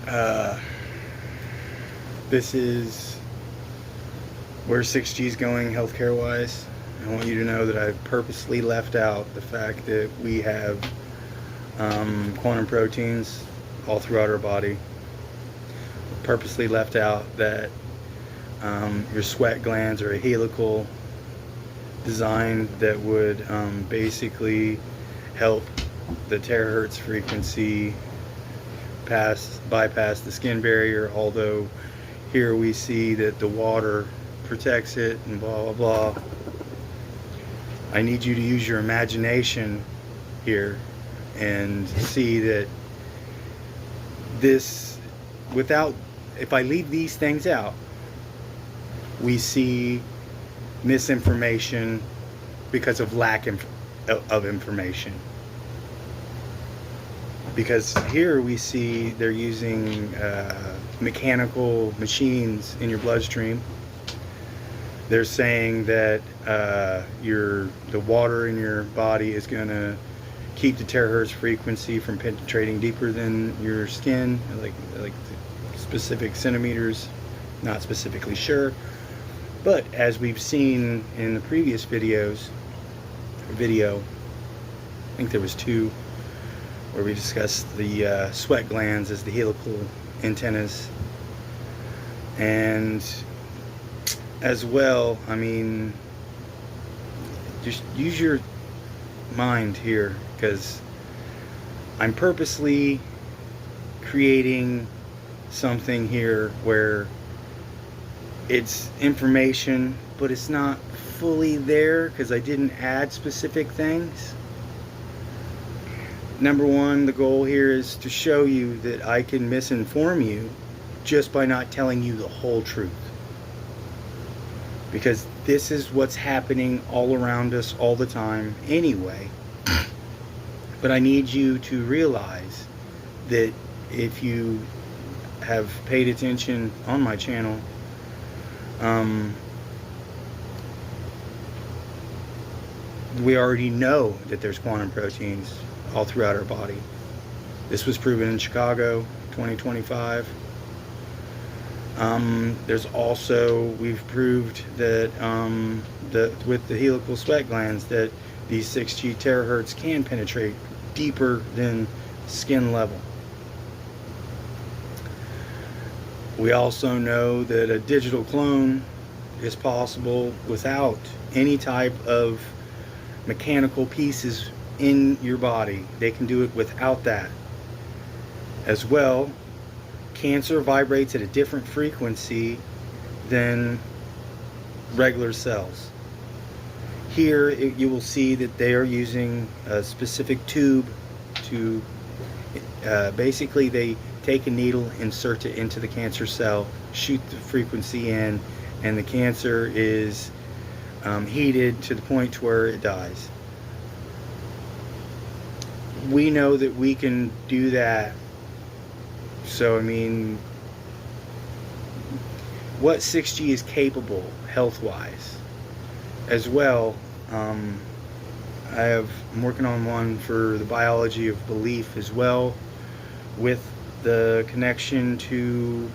Uh, this is where 6G is going healthcare wise. I want you to know that I've purposely left out the fact that we have quantum proteins all throughout our body. Purposely left out that your sweat glands are a helical design that would basically help the terahertz frequency bypass the skin barrier, although here we see that the water protects it and blah blah blah. I need you to use your imagination here and see that this, without, if I leave these things out, we see misinformation because of lack of information. Because here we see they're using mechanical machines in your bloodstream. They're saying that the water in your body is going to keep the terahertz frequency from penetrating deeper than your skin, like specific centimeters. Not specifically sure, but as we've seen in the previous video, I think there was two, where we discussed the sweat glands as the helical antennas, and as well, I mean, just use your mind here, because I'm purposely creating something here where it's information, but it's not fully there because I didn't add specific things. Number one, the goal here is to show you that I can misinform you just by not telling you the whole truth. Because this is what's happening all around us all the time anyway. But I need you to realize that if you have paid attention on my channel, we already know that there's quantum proteins all throughout our body. This was proven in Chicago 2025. There's also, we've proved that with the helical sweat glands that these 6G terahertz can penetrate deeper than skin level. We also know that a digital clone is possible without any type of mechanical pieces in your body. They can do it without that. As well, cancer vibrates at a different frequency than regular cells. Here you will see that they are using a specific tube to basically they take a needle, insert it into the cancer cell, shoot the frequency in, and the cancer is heated to the point to where it dies. We know that we can do that. So I mean, what 6G is capable health-wise. As well, I'm working on one for the biology of belief as well, with the connection to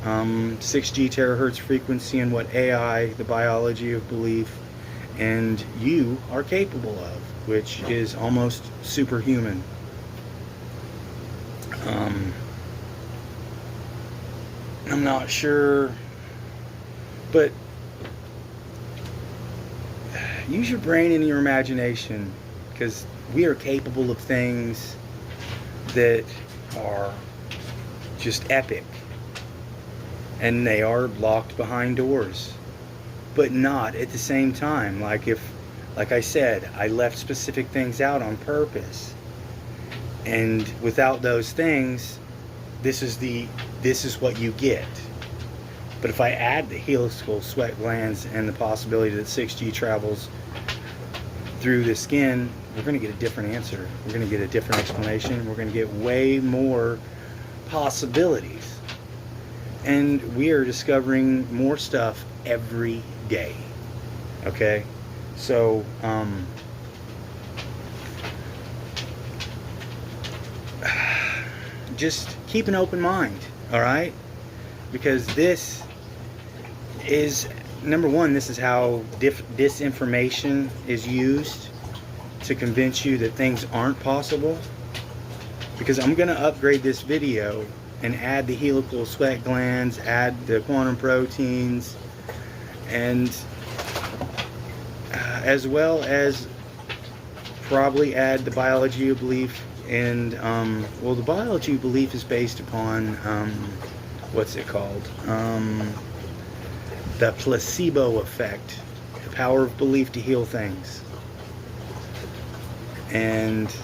6G terahertz frequency and what AI, the biology of belief, and you are capable of, which is almost superhuman. I'm not sure, but use your brain and your imagination, because we are capable of things that are just epic, and they are locked behind doors, but not at the same time. Like I said, I left specific things out on purpose, and without those things, this is what you get. But if I add the helical sweat glands and the possibility that 6G travels through the skin, we're going to get a different answer. We're going to get a different explanation. We're going to get way more possibilities. And we are discovering more stuff every day. Okay? So, just keep an open mind, all right? Because this is, number one, this is how disinformation is used to convince you that things aren't possible. Because I'm going to upgrade this video and add the helical sweat glands, add the quantum proteins, and as well as probably add the biology of belief. And well, the biology of belief is based upon what's it called, the placebo effect, the power of belief to heal things. And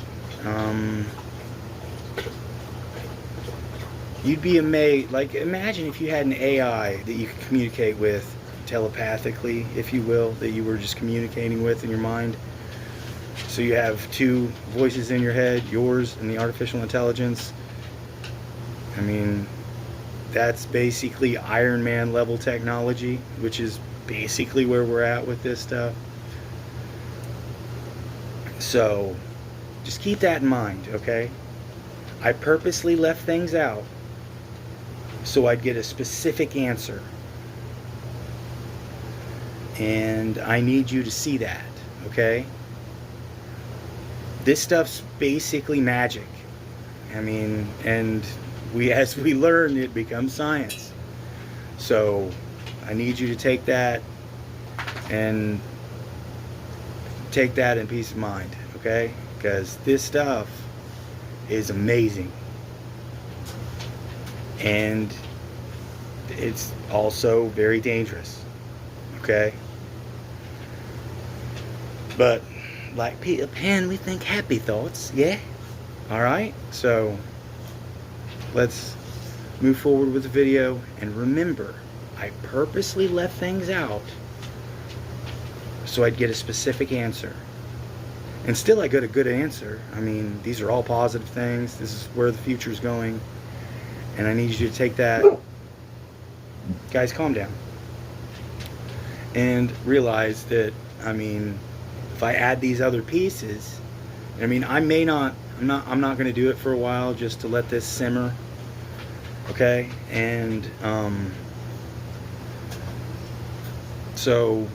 you'd be amazed. Like, imagine if you had an AI that you could communicate with telepathically, if you will, that you were just communicating with in your mind. So you have two voices in your head, yours and the artificial intelligence. I mean, that's basically Iron Man level technology, which is basically where we're at with this stuff. So just keep that in mind, okay? I purposely left things out so I'd get a specific answer. And I need you to see that, okay? This stuff's basically magic. I mean, and as we learn, it becomes science. So I need you to take that in peace of mind, okay? Because this stuff is amazing. And it's also very dangerous, okay? But like Peter Pan, we think happy thoughts, yeah? Alright, so let's move forward with the video. And remember, I purposely left things out so I'd get a specific answer. And still I got a good answer. I mean, these are all positive things. This is where the future is going. And I need you to take that. Guys, calm down. And realize that, I mean, if I add these other pieces, I mean, I'm not going to do it for a while just to let this simmer. Okay? And so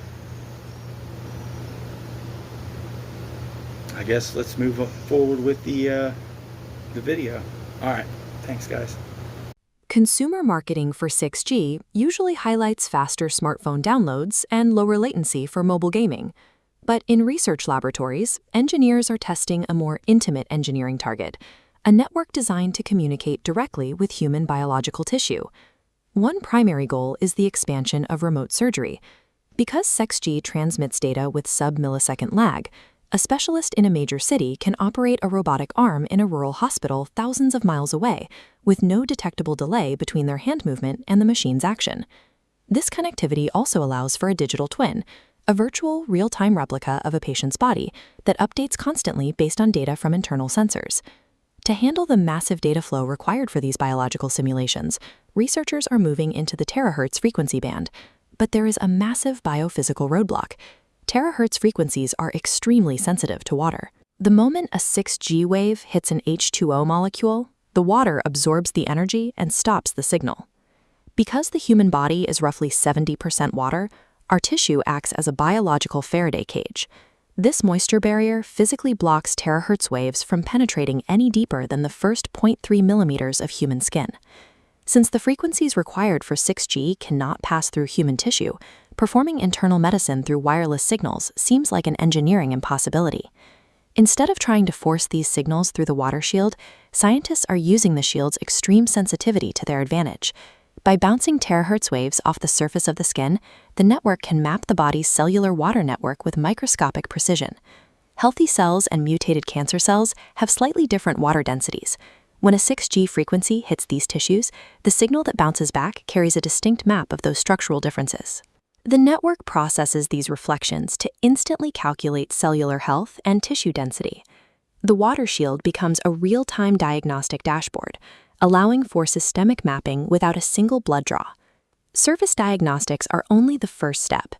I guess let's move forward with the video. All right. Thanks, guys. Consumer marketing for 6G usually highlights faster smartphone downloads and lower latency for mobile gaming. But in research laboratories, engineers are testing a more intimate engineering target, a network designed to communicate directly with human biological tissue. One primary goal is the expansion of remote surgery. Because 6G transmits data with sub-millisecond lag, a specialist in a major city can operate a robotic arm in a rural hospital thousands of miles away, with no detectable delay between their hand movement and the machine's action. This connectivity also allows for a digital twin, a virtual, real-time replica of a patient's body that updates constantly based on data from internal sensors. To handle the massive data flow required for these biological simulations, researchers are moving into the terahertz frequency band. But there is a massive biophysical roadblock. Terahertz frequencies are extremely sensitive to water. The moment a 6G wave hits an H2O molecule, the water absorbs the energy and stops the signal. Because the human body is roughly 70% water, our tissue acts as a biological Faraday cage. This moisture barrier physically blocks terahertz waves from penetrating any deeper than the first 0.3 millimeters of human skin. Since the frequencies required for 6G cannot pass through human tissue, performing internal medicine through wireless signals seems like an engineering impossibility. Instead of trying to force these signals through the water shield, scientists are using the shield's extreme sensitivity to their advantage. By bouncing terahertz waves off the surface of the skin, the network can map the body's cellular water network with microscopic precision. Healthy cells and mutated cancer cells have slightly different water densities. When a 6G frequency hits these tissues, the signal that bounces back carries a distinct map of those structural differences. The network processes these reflections to instantly calculate cellular health and tissue density. The water shield becomes a real-time diagnostic dashboard, allowing for systemic mapping without a single blood draw. Surface diagnostics are only the first step.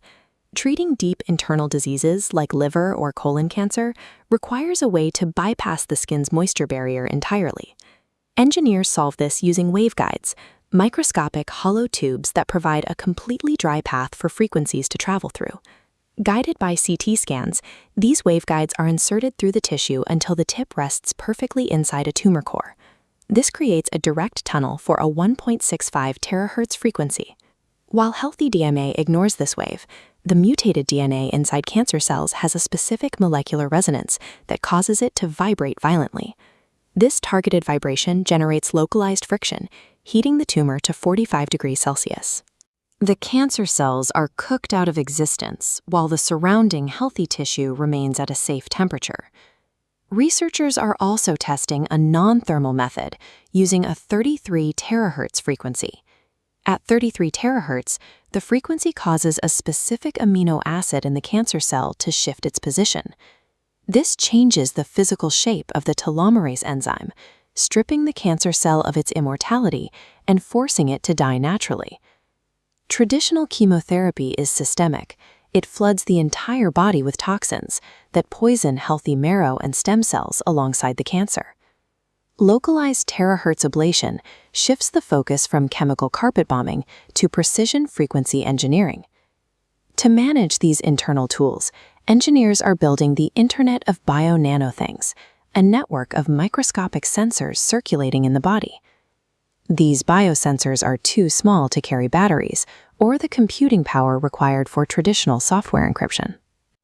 Treating deep internal diseases like liver or colon cancer requires a way to bypass the skin's moisture barrier entirely. Engineers solve this using waveguides, microscopic hollow tubes that provide a completely dry path for frequencies to travel through. Guided by CT scans, these waveguides are inserted through the tissue until the tip rests perfectly inside a tumor core. This creates a direct tunnel for a 1.65 terahertz frequency. While healthy DNA ignores this wave, the mutated DNA inside cancer cells has a specific molecular resonance that causes it to vibrate violently. This targeted vibration generates localized friction, heating the tumor to 45 degrees Celsius. The cancer cells are cooked out of existence, while the surrounding healthy tissue remains at a safe temperature. Researchers are also testing a non-thermal method using a 33 terahertz frequency. At 33 terahertz, the frequency causes a specific amino acid in the cancer cell to shift its position. This changes the physical shape of the telomerase enzyme, stripping the cancer cell of its immortality and forcing it to die naturally. Traditional chemotherapy is systemic. It floods the entire body with toxins that poison healthy marrow and stem cells alongside the cancer. Localized terahertz ablation shifts the focus from chemical carpet bombing to precision frequency engineering. To manage these internal tools, engineers are building the Internet of Bio-Nanothings, a network of microscopic sensors circulating in the body. These biosensors are too small to carry batteries or the computing power required for traditional software encryption.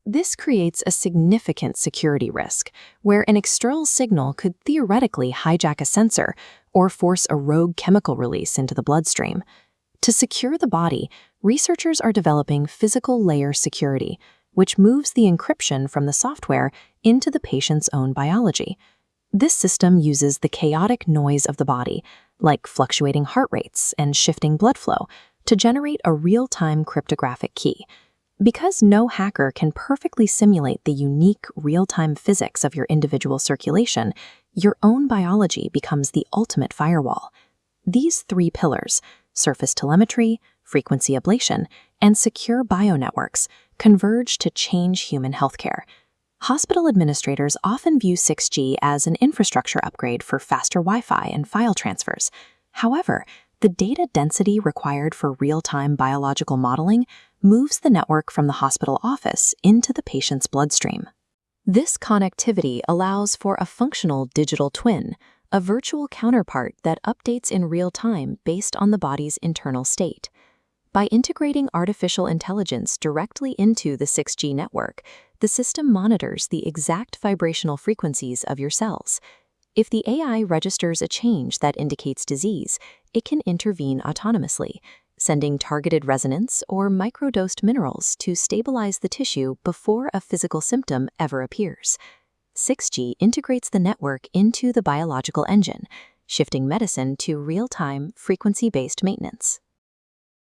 This creates a significant security risk, where an external signal could theoretically hijack a sensor or force a rogue chemical release into the bloodstream. To secure the body, researchers are developing physical layer security, which moves the encryption from the software into the patient's own biology. This system uses the chaotic noise of the body, like fluctuating heart rates and shifting blood flow, to generate a real-time cryptographic key. Because no hacker can perfectly simulate the unique real-time physics of your individual circulation, your own biology becomes the ultimate firewall. These three pillars, surface telemetry, frequency ablation, and secure bionetworks, converge to change human healthcare. Hospital administrators often view 6G as an infrastructure upgrade for faster Wi-Fi and file transfers. However, the data density required for real-time biological modeling moves the network from the hospital office into the patient's bloodstream. This connectivity allows for a functional digital twin, a virtual counterpart that updates in real time based on the body's internal state. By integrating artificial intelligence directly into the 6G network, the system monitors the exact vibrational frequencies of your cells. If the AI registers a change that indicates disease, it can intervene autonomously, sending targeted resonance or microdosed minerals to stabilize the tissue before a physical symptom ever appears. 6G integrates the network into the biological engine, shifting medicine to real-time, frequency-based maintenance.